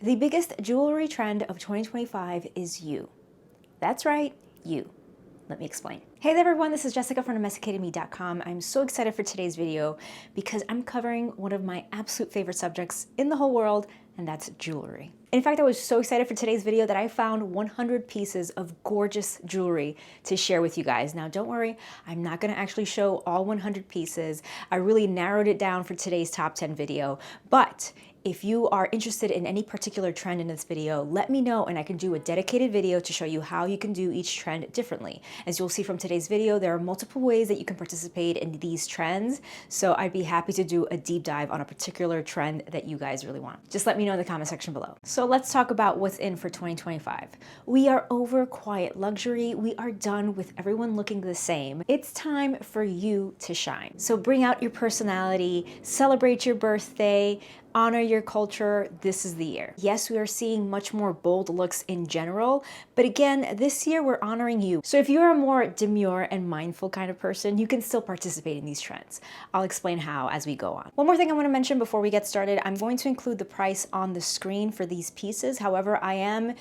The biggest jewelry trend of 2025 is you. That's right, you. Let me explain. Hey there everyone, this is Jessica from domesticatedme.com. I'm so excited for today's video because I'm covering one of my absolute favorite subjects in the whole world, and that's jewelry. In fact, I was so excited for today's video that I found 100 pieces of gorgeous jewelry to share with you guys. Now don't worry, I'm not gonna actually show all 100 pieces. I really narrowed it down for today's top 10 video, but if you are interested in any particular trend in this video, let me know and I can do a dedicated video to show you how you can do each trend differently. As you'll see from today's video, there are multiple ways that you can participate in these trends, so I'd be happy to do a deep dive on a particular trend that you guys really want. Just let me know in the comment section below. So let's talk about what's in for 2025. We are over quiet luxury. We are done with everyone looking the same. It's time for you to shine. So bring out your personality, celebrate your birthday, honor your culture. This is the year. Yes, we are seeing much more bold looks in general, but again, this year we're honoring you. So if you're a more demure and mindful kind of person, you can still participate in these trends. I'll explain how as we go on. One more thing I want to mention before we get started, I'm going to include the price on the screen for these pieces. However, I am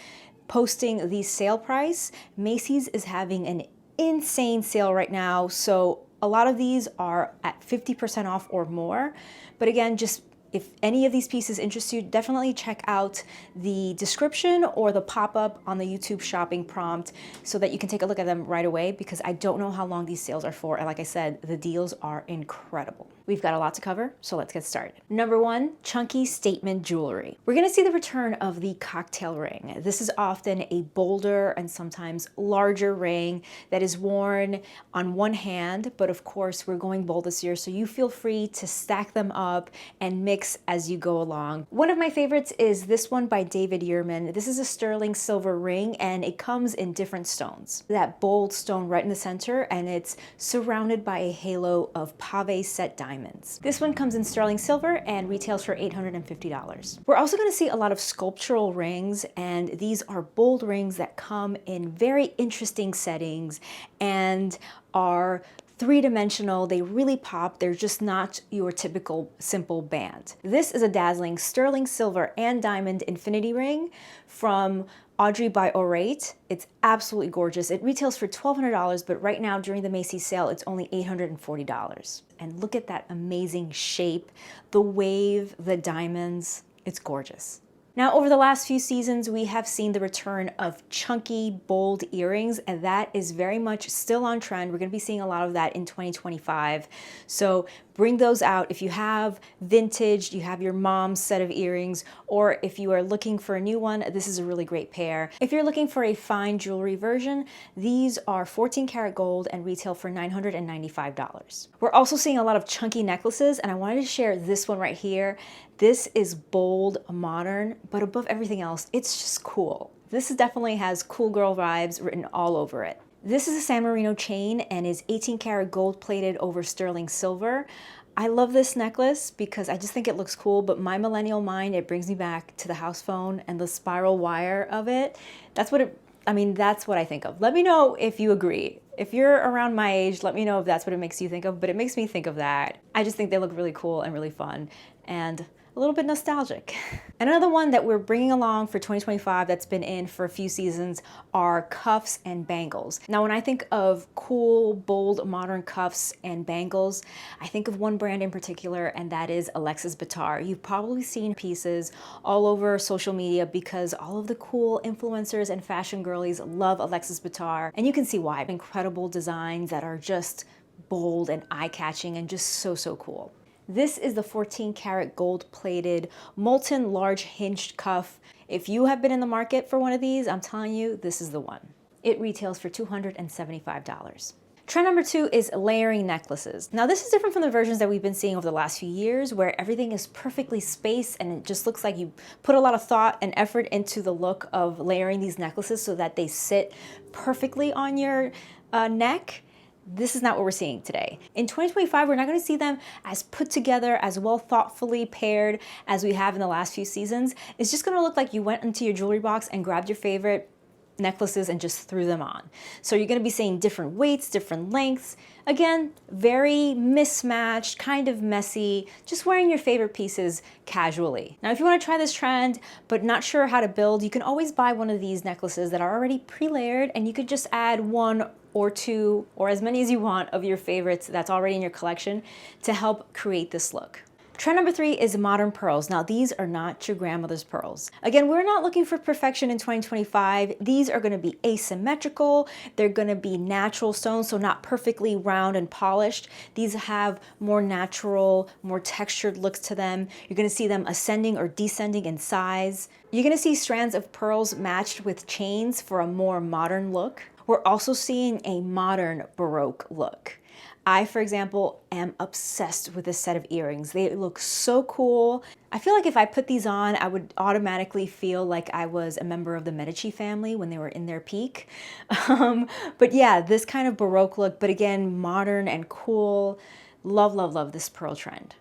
posting the sale price. Macy's is having an insane sale right now, so a lot of these are at 50% off or more. But again, just if any of these pieces interest you, definitely check out the description or the pop-up on the YouTube shopping prompt so that you can take a look at them right away, because I don't know how long these sales are for. And like I said, the deals are incredible. We've got a lot to cover, so let's get started. Number one, chunky statement jewelry. We're gonna see the return of the cocktail ring. This is often a bolder and sometimes larger ring that is worn on one hand, but of course we're going bold this year, so you feel free to stack them up and mix as you go along. One of my favorites is this one by David Yurman. This is a sterling silver ring and it comes in different stones. That bold stone right in the center, and it's surrounded by a halo of pave set diamonds. This one comes in sterling silver and retails for $850. We're also going to see a lot of sculptural rings, and these are bold rings that come in very interesting settings and are three-dimensional. They really pop. They're just not your typical simple band. This is a dazzling sterling silver and diamond infinity ring from Audrey by Orate. It's absolutely gorgeous. It retails for $1,200, but right now during the Macy's sale, it's only $840. And look at that amazing shape, the wave, the diamonds. It's gorgeous. Now, over the last few seasons, we have seen the return of chunky, bold earrings, and that is very much still on trend. We're going to be seeing a lot of that in 2025. So bring those out. If you have vintage, you have your mom's set of earrings, or if you are looking for a new one, this is a really great pair. If you're looking for a fine jewelry version, these are 14 karat gold and retail for $995. We're also seeing a lot of chunky necklaces, and I wanted to share this one right here. This is bold, modern, but above everything else, it's just cool. This definitely has cool girl vibes written all over it. This is a San Marino chain and is 18 karat gold plated over sterling silver. I love this necklace because I just think it looks cool, but my millennial mind, it brings me back to the house phone and the spiral wire of it. That's what I think of. Let me know if you agree. If you're around my age, let me know if that's what it makes you think of, but it makes me think of that. I just think they look really cool and really fun and a little bit nostalgic. Another one that we're bringing along for 2025 that's been in for a few seasons are cuffs and bangles. Now, when I think of cool, bold, modern cuffs and bangles, I think of one brand in particular, and that is Alexis Bittar. You've probably seen pieces all over social media because all of the cool influencers and fashion girlies love Alexis Bittar, and you can see why. Incredible designs that are just bold and eye-catching and just so cool. This is the 14 karat gold plated Molten large hinged cuff. If you have been in the market for one of these, I'm telling you, this is the one. It retails for $275. Trend number two is layering necklaces. Now this is different from the versions that we've been seeing over the last few years, where everything is perfectly spaced and it just looks like you put a lot of thought and effort into the look of layering these necklaces so that they sit perfectly on your neck. This is not what we're seeing today. In 2025, we're not going to see them as put together, as well thoughtfully paired as we have in the last few seasons. It's just going to look like you went into your jewelry box and grabbed your favorite necklaces and just threw them on. So you're gonna be seeing different weights, different lengths. Again, very mismatched, kind of messy, just wearing your favorite pieces casually. Now, if you wanna try this trend, but not sure how to build, you can always buy one of these necklaces that are already pre-layered, and you could just add one or two, or as many as you want of your favorites that's already in your collection to help create this look. Trend number 3 is modern pearls. Now, these are not your grandmother's pearls. Again, we're not looking for perfection in 2025. These are gonna be asymmetrical. They're gonna be natural stones, so not perfectly round and polished. These have more natural, more textured looks to them. You're gonna see them ascending or descending in size. You're gonna see strands of pearls matched with chains for a more modern look. We're also seeing a modern Baroque look. I, for example, am obsessed with this set of earrings. They look so cool. I feel like if I put these on, I would automatically feel like I was a member of the Medici family when they were in their peak. But yeah, this kind of Baroque look, but again, modern and cool. Love, love, love this pearl trend.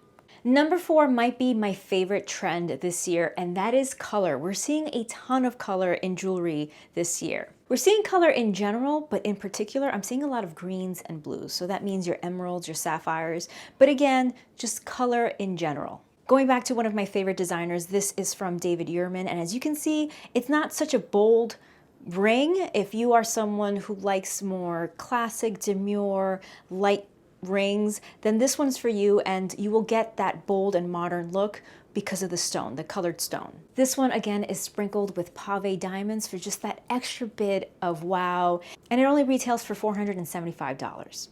Number 4 might be my favorite trend this year, and that is color. We're seeing a ton of color in jewelry this year. We're seeing color in general, but in particular, I'm seeing a lot of greens and blues. So that means your emeralds, your sapphires, but again, just color in general. Going back to one of my favorite designers, this is from David Yurman, and as you can see, it's not such a bold ring. If you are someone who likes more classic, demure, light rings, then this one's for you, and you will get that bold and modern look because of the stone, the colored stone. This one again is sprinkled with pave diamonds for just that extra bit of wow, and it only retails for $475.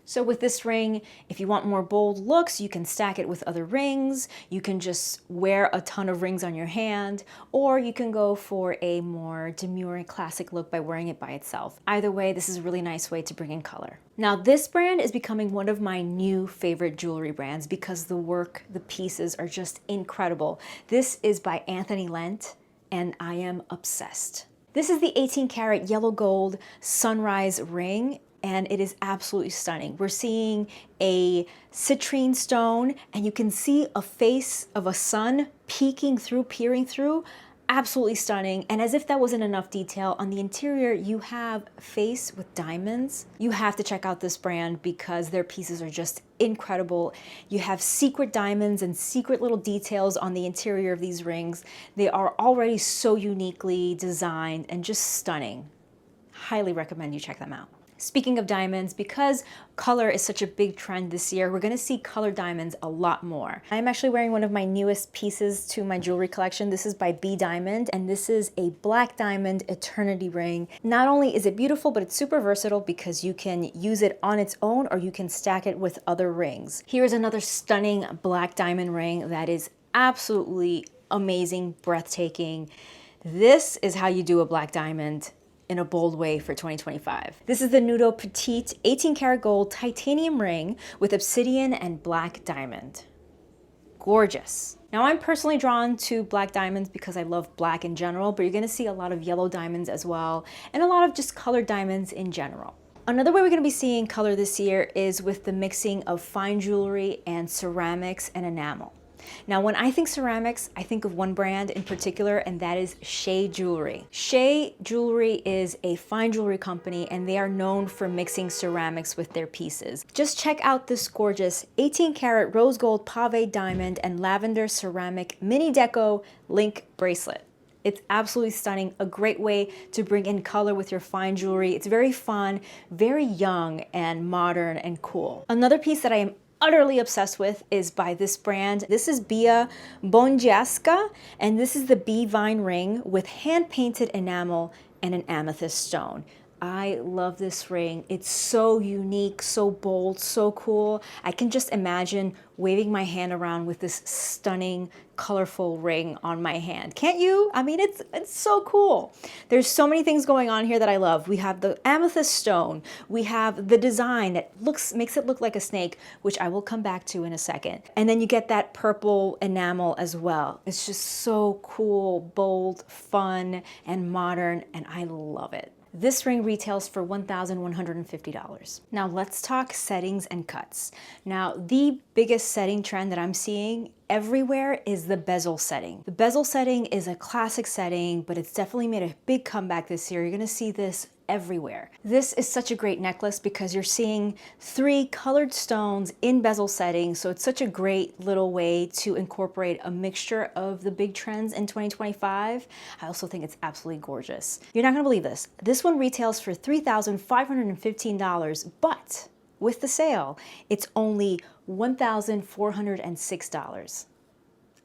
So with this ring, if you want more bold looks, you can stack it with other rings, you can just wear a ton of rings on your hand, or you can go for a more demure and classic look by wearing it by itself. Either way, this is a really nice way to bring in color. Now, this brand is becoming one of my new favorite jewelry brands because the work, the pieces are just incredible. This is by LENT, and I am obsessed. This is the 18 karat yellow gold sunrise ring, and it is absolutely stunning. We're seeing a citrine stone, and you can see a face of a sun peering through. Absolutely stunning. And as if that wasn't enough detail, on the interior you have face with diamonds. You have to check out this brand because their pieces are just incredible. You have secret diamonds and secret little details on the interior of these rings. They are already so uniquely designed and just stunning. Highly recommend you check them out. Speaking of diamonds, because color is such a big trend this year, we're gonna see colored diamonds a lot more. I'm actually wearing one of my newest pieces to my jewelry collection. This is by B Diamond, and this is a black diamond eternity ring. Not only is it beautiful, but it's super versatile because you can use it on its own or you can stack it with other rings. Here's another stunning black diamond ring that is absolutely amazing, breathtaking. This is how you do a black diamond in a bold way for 2025. This is the NUDO Petite 18 karat gold titanium ring with obsidian and black diamond. Gorgeous. Now, I'm personally drawn to black diamonds because I love black in general, but you're gonna see a lot of yellow diamonds as well, and a lot of just colored diamonds in general. Another way we're gonna be seeing color this year is with the mixing of fine jewelry and ceramics and enamel. Now, when I think ceramics, I think of one brand in particular, and that is Shea Jewelry. Shea Jewelry is a fine jewelry company, and they are known for mixing ceramics with their pieces. Just check out this gorgeous 18 karat rose gold pave diamond and lavender ceramic mini deco link bracelet. It's absolutely stunning, a great way to bring in color with your fine jewelry. It's very fun, very young and modern and cool. Another piece that I am utterly obsessed with is by this brand. This is Bia Bongiasca, and this is the bee vine ring with hand-painted enamel and an amethyst stone. I love this ring. It's so unique, so bold, so cool. I can just imagine waving my hand around with this stunning, colorful ring on my hand. Can't you? I mean, it's so cool. There's so many things going on here that I love. We have the amethyst stone. We have the design that makes it look like a snake, which I will come back to in a second. And then you get that purple enamel as well. It's just so cool, bold, fun, and modern, and I love it. This ring retails for $1,150. Now let's talk settings and cuts. Now, the biggest setting trend that I'm seeing everywhere is the bezel setting. The bezel setting is a classic setting, but it's definitely made a big comeback this year. You're gonna see this everywhere. This is such a great necklace because you're seeing 3 colored stones in bezel setting, so it's such a great little way to incorporate a mixture of the big trends in 2025. I also think it's absolutely gorgeous. You're not gonna believe this. This one retails for $3,515, but with the sale, it's only $1,406.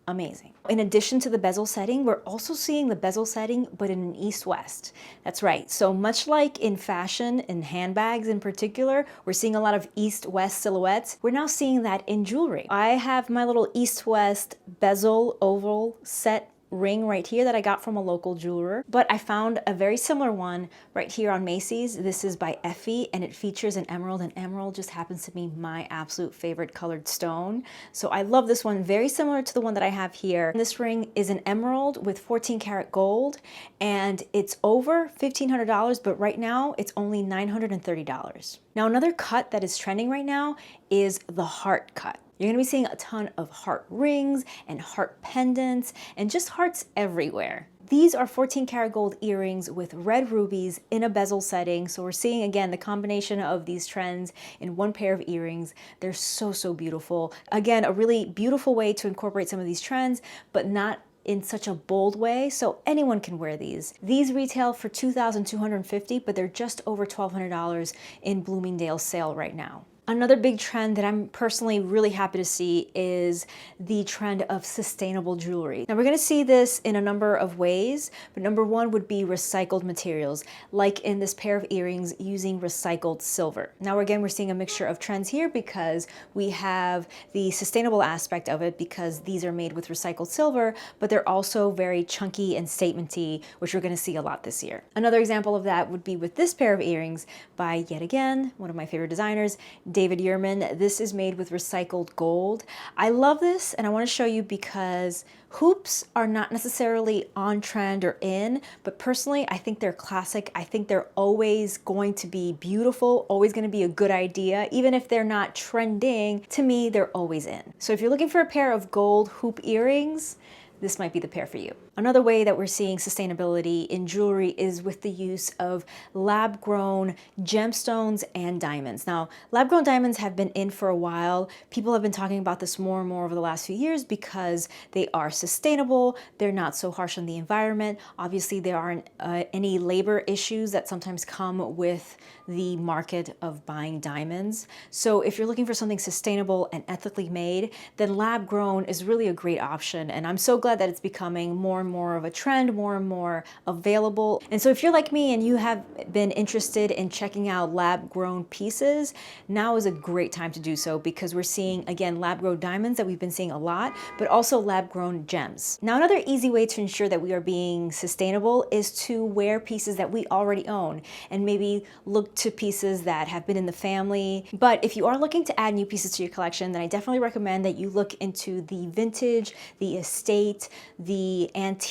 Amazing. In addition to the bezel setting, we're also seeing the bezel setting, but in an east-west. That's right. So much like in fashion and handbags in particular, we're seeing a lot of east-west silhouettes. We're now seeing that in jewelry. I have my little east-west bezel oval set ring right here that I got from a local jeweler, but I found a very similar one right here on Macy's. This is by Effie and it features an emerald, and emerald just happens to be my absolute favorite colored stone. So I love this one, very similar to the one that I have here. This ring is an emerald with 14 karat gold and it's over $1,500, but right now it's only $930. Now another cut that is trending right now is the heart cut. You're gonna be seeing a ton of heart rings and heart pendants and just hearts everywhere. These are 14 karat gold earrings with red rubies in a bezel setting. So we're seeing again the combination of these trends in one pair of earrings. They're so, so beautiful. Again, a really beautiful way to incorporate some of these trends, but not in such a bold way, so anyone can wear these. These retail for $2,250, but they're just over $1,200 in Bloomingdale sale right now. Another big trend that I'm personally really happy to see is the trend of sustainable jewelry. Now we're gonna see this in a number of ways, but number one would be recycled materials, like in this pair of earrings using recycled silver. Now again, we're seeing a mixture of trends here because we have the sustainable aspect of it because these are made with recycled silver, but they're also very chunky and statement-y, which we're gonna see a lot this year. Another example of that would be with this pair of earrings by, yet again, one of my favorite designers, David Yurman. This is made with recycled gold. I love this and I want to show you because hoops are not necessarily on trend or in, but personally I think they're classic. I think they're always going to be beautiful, always going to be a good idea. Even if they're not trending, to me they're always in. So if you're looking for a pair of gold hoop earrings, this might be the pair for you. Another way that we're seeing sustainability in jewelry is with the use of lab-grown gemstones and diamonds. Now, lab-grown diamonds have been in for a while. People have been talking about this more and more over the last few years because they are sustainable, they're not so harsh on the environment. Obviously, there aren't any labor issues that sometimes come with the market of buying diamonds. So if you're looking for something sustainable and ethically made, then lab-grown is really a great option. And I'm so glad that it's becoming more and more of a trend, more and more available. And so if you're like me and you have been interested in checking out lab-grown pieces, now is a great time to do so because we're seeing, again, lab-grown diamonds that we've been seeing a lot, but also lab-grown gems. Now, another easy way to ensure that we are being sustainable is to wear pieces that we already own and maybe look to pieces that have been in the family. But if you are looking to add new pieces to your collection, then I definitely recommend that you look into the vintage, the estate, the antique,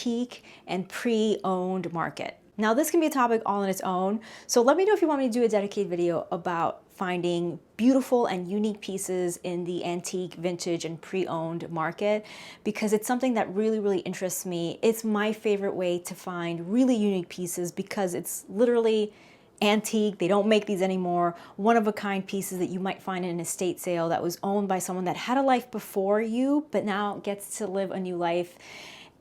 and pre-owned market. Now this can be a topic all on its own, so let me know if you want me to do a dedicated video about finding beautiful and unique pieces in the antique, vintage, and pre-owned market because it's something that really, really interests me. It's my favorite way to find really unique pieces because it's literally antique. They don't make these anymore. One-of-a-kind pieces that you might find in an estate sale that was owned by someone that had a life before you, but now gets to live a new life.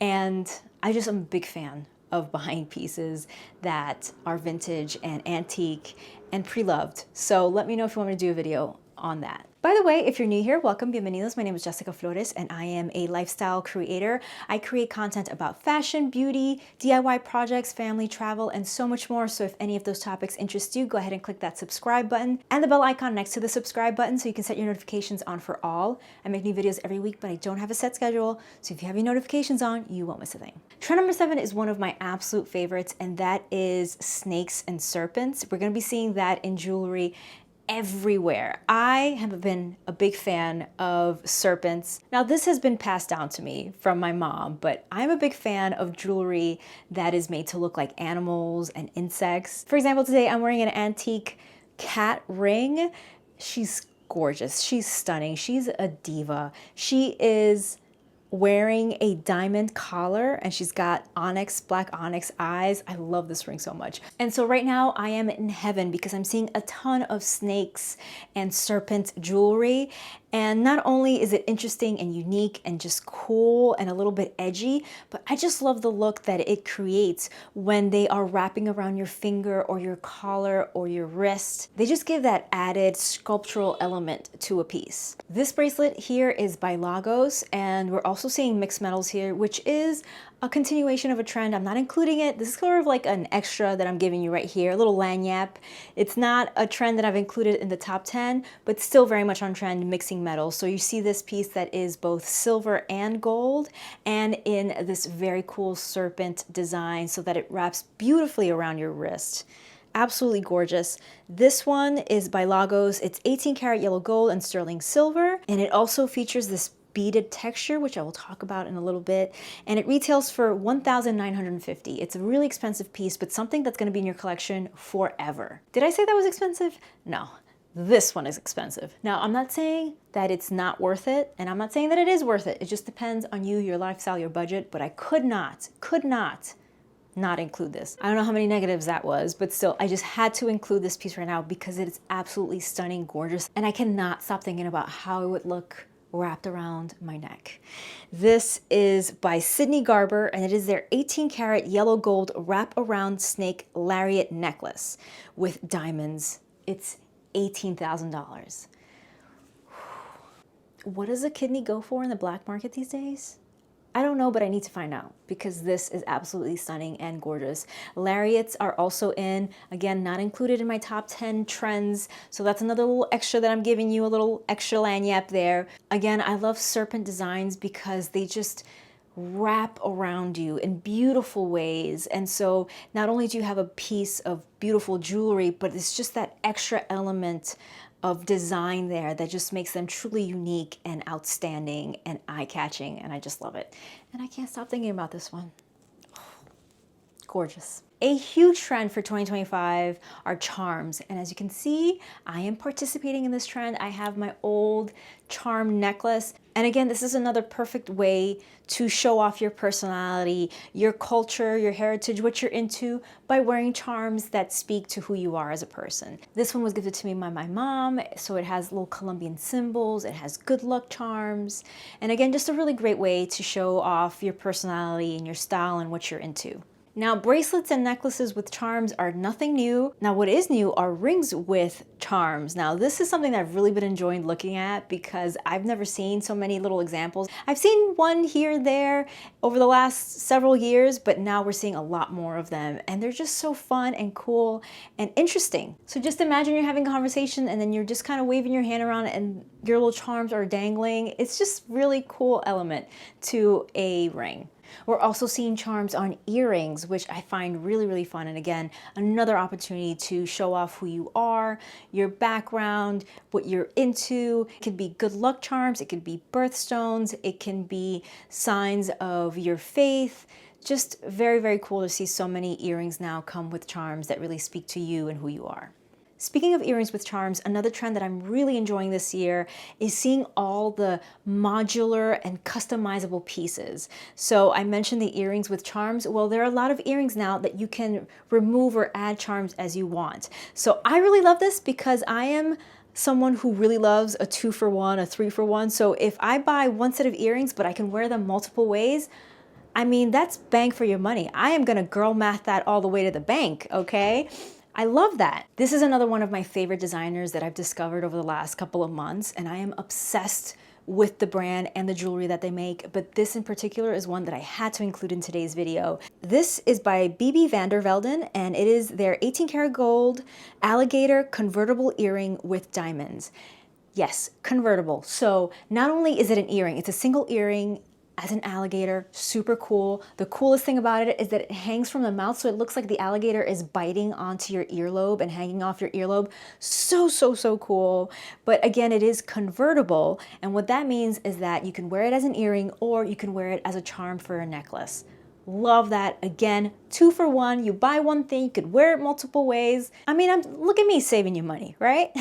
And I just am a big fan of buying pieces that are vintage and antique and pre-loved. So let me know if you want me to do a video on that. By the way, if you're new here, welcome, bienvenidos. My name is Jessica Flores and I am a lifestyle creator. I create content about fashion, beauty, DIY projects, family, travel, and so much more. So if any of those topics interest you, go ahead and click that subscribe button and the bell icon next to the subscribe button so you can set your notifications on for all. I make new videos every week, but I don't have a set schedule. So if you have your notifications on, you won't miss a thing. Trend number 7 is one of my absolute favorites, and that is snakes and serpents. We're gonna be seeing that in jewelry everywhere. I have been a big fan of serpents. Now this has been passed down to me from my mom, but I'm a big fan of jewelry that is made to look like animals and insects. For example, today I'm wearing an antique cat ring. She's gorgeous, she's stunning, she's a diva. She is wearing a diamond collar, and she's got onyx, black onyx eyes. I love this ring so much. And so right now I am in heaven because I'm seeing a ton of snakes and serpent jewelry. And not only is it interesting and unique and just cool and a little bit edgy, but I just love the look that it creates when they are wrapping around your finger or your collar or your wrist. They just give that added sculptural element to a piece. This bracelet here is by Lagos, and we're also seeing mixed metals here, which is a continuation of a trend. I'm not including it. This is sort of like an extra that I'm giving you right here, a little lanyap. It's not a trend that I've included in the top 10, but still very much on trend, mixing metals. So you see this piece that is both silver and gold, and in this very cool serpent design so that it wraps beautifully around your wrist. Absolutely gorgeous. This one is by Lagos. It's 18 karat yellow gold and sterling silver, and it also features this beaded texture, which I will talk about in a little bit, and it retails for $1,950. It's a really expensive piece, but something that's going to be in your collection forever. Did I say that was expensive? No. This one is expensive. Now, I'm not saying that it's not worth it, and I'm not saying that it is worth it. It just depends on you, your lifestyle, your budget, but I could not include this. I don't know how many negatives that was, but still, I just had to include this piece right now because it is absolutely stunning, gorgeous, and I cannot stop thinking about how it would look wrapped around my neck. This is by Sydney Garber, and it is their 18 karat yellow gold wrap around snake lariat necklace with diamonds. It's $18,000. What does a kidney go for in the black market these days? I don't know, but I need to find out because this is absolutely stunning and gorgeous. Lariats are also in, again, not included in my top 10 trends. So that's another little extra that I'm giving you, a little extra lanyap there. Again, I love serpent designs because they just wrap around you in beautiful ways. And so not only do you have a piece of beautiful jewelry, but it's just that extra element of design there that just makes them truly unique and outstanding and eye-catching, and I just love it. And I can't stop thinking about this one. Gorgeous. A huge trend for 2025 are charms, and as you can see, I am participating in this trend. I have my old charm necklace, and again, this is another perfect way to show off your personality, your culture, your heritage, what you're into, by wearing charms that speak to who you are as a person. This one was gifted to me by my mom, so it has little Colombian symbols, it has good luck charms, and again, just a really great way to show off your personality and your style and what you're into. Now, bracelets and necklaces with charms are nothing new. Now, what is new are rings with charms. Now, this is something that I've really been enjoying looking at because I've never seen so many little examples. I've seen one here and there over the last several years, but now we're seeing a lot more of them, and they're just so fun and cool and interesting. So just imagine you're having a conversation and then you're just kind of waving your hand around and your little charms are dangling. It's just really cool element to a ring. We're also seeing charms on earrings, which I find really, really fun. And again, another opportunity to show off who you are, your background, what you're into. It could be good luck charms, it could be birthstones, it can be signs of your faith. Just very, very cool to see so many earrings now come with charms that really speak to you and who you are. Speaking of earrings with charms, another trend that I'm really enjoying this year is seeing all the modular and customizable pieces. So I mentioned the earrings with charms. Well, there are a lot of earrings now that you can remove or add charms as you want. So I really love this because I am someone who really loves a 2-for-1, a 3-for-1. So if I buy one set of earrings, but I can wear them multiple ways, I mean, that's bang for your money. I am gonna girl math that all the way to the bank, okay? I love that. This is another one of my favorite designers that I've discovered over the last couple of months, and I am obsessed with the brand and the jewelry that they make, but this in particular is one that I had to include in today's video. This is by BB van der Velden, and it is their 18 karat gold alligator convertible earring with diamonds. Yes, convertible. So not only is it an earring, it's a single earring as an alligator, super cool. The coolest thing about it is that it hangs from the mouth, so it looks like the alligator is biting onto your earlobe and hanging off your earlobe. So, so, so cool. But again, it is convertible, and what that means is that you can wear it as an earring or you can wear it as a charm for a necklace. Love that. Again, 2-for-1. You buy one thing, you could wear it multiple ways. I mean, look at me saving you money, right?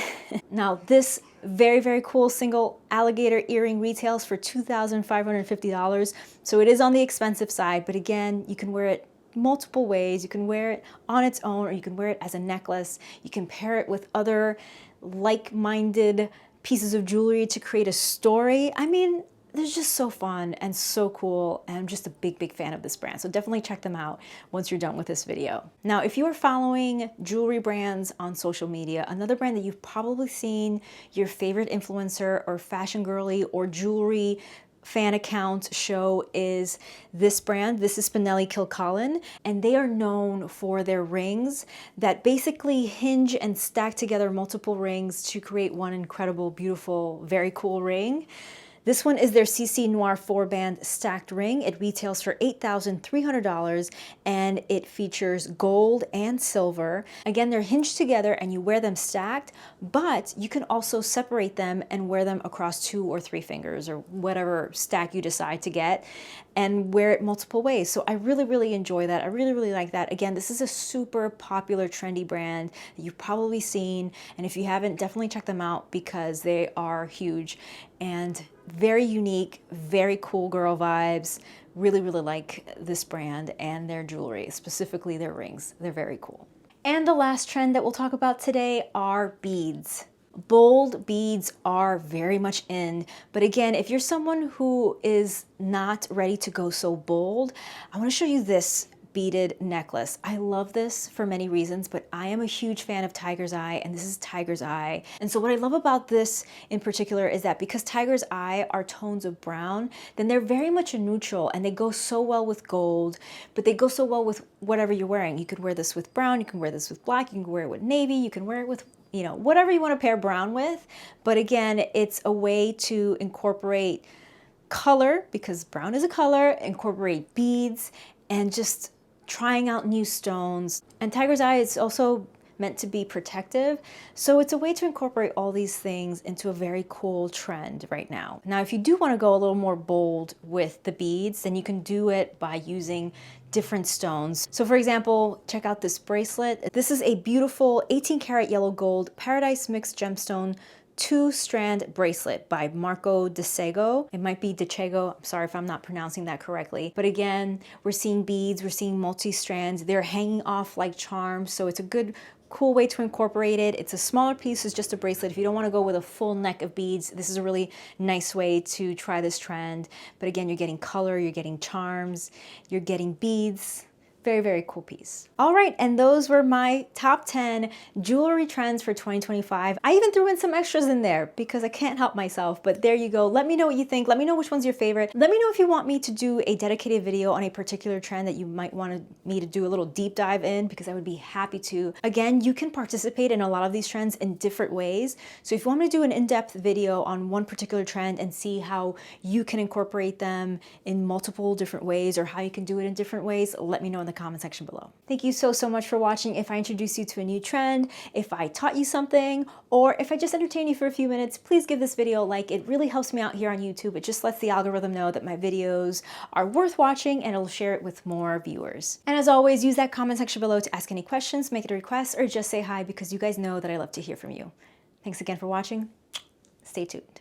Now, this Very, very cool single alligator earring retails for $2,550. So it is on the expensive side, but again, you can wear it multiple ways. You can wear it on its own, or you can wear it as a necklace. You can pair it with other like-minded pieces of jewelry to create a story. I mean, they're just so fun and so cool, and I'm just a big, big fan of this brand. So definitely check them out once you're done with this video. Now, if you are following jewelry brands on social media, another brand that you've probably seen your favorite influencer or fashion girly or jewelry fan account show is this brand. This is Kilcullen, and they are known for their rings that basically hinge and stack together multiple rings to create one incredible, beautiful, very cool ring. This one is their CC Noir 4-band stacked ring. It retails for $8,300 and it features gold and silver. Again, they're hinged together and you wear them stacked, but you can also separate them and wear them across 2 or 3 fingers or whatever stack you decide to get, and wear it multiple ways. So I really, really enjoy that. I really, really like that. Again, this is a super popular, trendy brand that you've probably seen. And if you haven't, definitely check them out because they are huge and very unique, very cool girl vibes. Really, really like this brand and their jewelry, specifically their rings. They're very cool. And the last trend that we'll talk about today are beads. Bold beads are very much in, but again, if you're someone who is not ready to go so bold, I want to show you this beaded necklace. I love this for many reasons, but I am a huge fan of Tiger's Eye, and this is Tiger's Eye. And so what I love about this in particular is that because Tiger's Eye are tones of brown, then they're very much a neutral, and they go so well with gold, but they go so well with whatever you're wearing. You could wear this with brown, you can wear this with black, you can wear it with navy, you can wear it with, you know, whatever you want to pair brown with. But again, it's a way to incorporate color, because brown is a color, incorporate beads, and just trying out new stones. And Tiger's Eye is also meant to be protective. So it's a way to incorporate all these things into a very cool trend right now. Now, if you do want to go a little more bold with the beads, then you can do it by using different stones. So for example, check out this bracelet. This is a beautiful 18 karat yellow gold Paradise Mix gemstone 2-strand bracelet by Marco DeSego. It might be DeCego. I'm sorry if I'm not pronouncing that correctly. But again, we're seeing beads, we're seeing multi-strands. They're hanging off like charms, so it's a good, cool way to incorporate it. It's a smaller piece, it's just a bracelet. If you don't want to go with a full neck of beads, this is a really nice way to try this trend. But again, you're getting color, you're getting charms, you're getting beads. Very, very cool piece. All right, and those were my top 10 jewelry trends for 2025. I even threw in some extras in there because I can't help myself, but there you go. Let me know what you think. Let me know which one's your favorite. Let me know if you want me to do a dedicated video on a particular trend that you might want me to do a little deep dive in, because I would be happy to. Again, you can participate in a lot of these trends in different ways. So if you want me to do an in-depth video on one particular trend and see how you can incorporate them in multiple different ways, or how you can do it in different ways, let me know in the comment section below. Thank you so much for watching. If I introduced you to a new trend, if I taught you something, or if I just entertained you for a few minutes, please give this video a like. It really helps me out here on YouTube. It just lets the algorithm know that my videos are worth watching, and it'll share it with more viewers. And as always, use that comment section below to ask any questions, make it a request, or just say hi, because you guys know that I love to hear from you. Thanks again for watching. Stay tuned.